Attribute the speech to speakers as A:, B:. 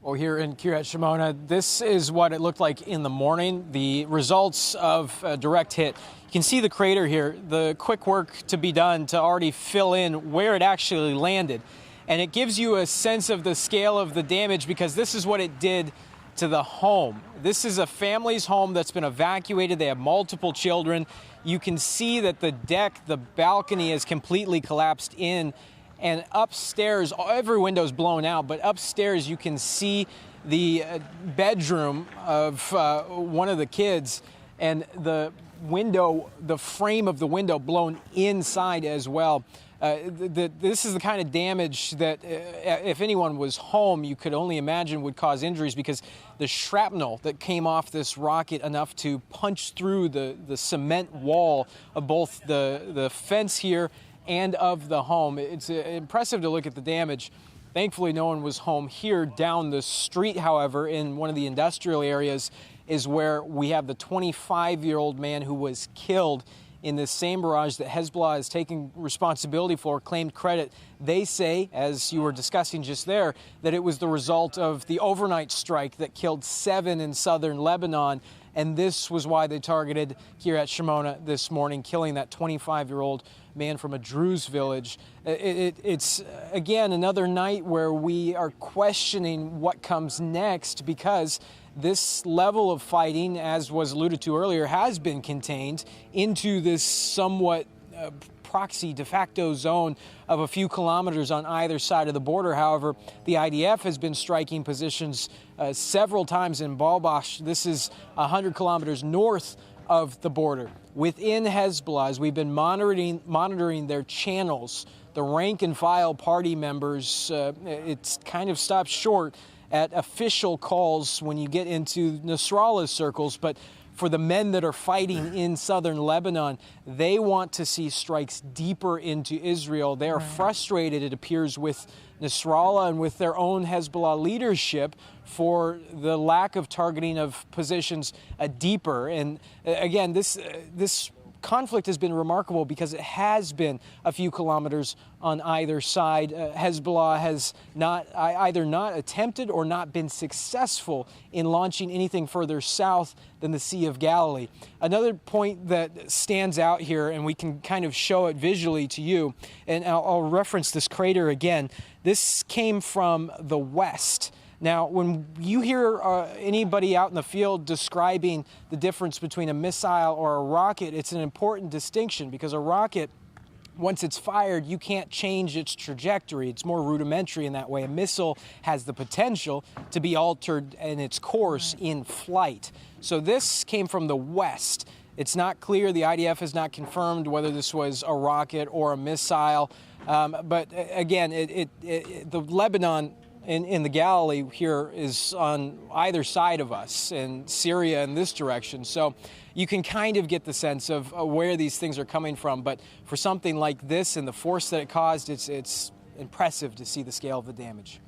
A: Well, here in Kiryat Shmona, this is what it looked like in the morning. The results of a direct hit. You can see the crater here, the quick work to be done to already fill in where it actually landed. And it gives you a sense of the scale of the damage because this is what it did to the home. This is a family's home that's been evacuated. They have multiple children. You can see that the deck, the balcony is completely collapsed in. And upstairs, every window's blown out, but upstairs you can see the bedroom of one of the kids, and the window, the frame of the window blown inside as well. This is the kind of damage that if anyone was home, you could only imagine would cause injuries because the shrapnel that came off this rocket enough to punch through the cement wall of both the fence here and of the home. It's impressive to look at the damage. Thankfully, no one was home here. Down the street, however, in one of the industrial areas is where we have the 25-year-old man who was killed in this same barrage that Hezbollah is taking responsibility for, claimed credit. They say, as you were discussing just there, that it was the result of the overnight strike that killed 7 in southern Lebanon. And this was why they targeted Kiryat Shmona this morning, killing that 25-year-old man from a Druze village. It's, again, another night where we are questioning what comes next because this level of fighting, as was alluded to earlier, has been contained into this somewhat proxy de facto zone of a few kilometers on either side of the border. However, the IDF has been striking positions several times in Balbash. This is 100 kilometers north of the border. Within Hezbollah, as we've been monitoring their channels, the rank and file party members, it's kind of stopped short at official calls when you get into Nasrallah's circles, but for the men that are fighting in southern Lebanon, they want to see strikes deeper into Israel. They are frustrated, it appears, with Nasrallah and with their own Hezbollah leadership for the lack of targeting of positions deeper. And again, this conflict has been remarkable because it has been a few kilometers on either side. Hezbollah has either not attempted or not been successful in launching anything further south than the Sea of Galilee. Another point that stands out here, and we can kind of show it visually to you, and I'll reference this crater again. This came from the west. Now, when you hear anybody out in the field describing the difference between a missile or a rocket, it's an important distinction because a rocket, once it's fired, you can't change its trajectory. It's more rudimentary in that way. A missile has the potential to be altered in its course in flight. So this came from the west. It's not clear. The IDF has not confirmed whether this was a rocket or a missile. But again, the Lebanon in the Galilee here is on either side of us, and Syria in this direction. So you can kind of get the sense of where these things are coming from. But for something like this and the force that it caused, it's impressive to see the scale of the damage.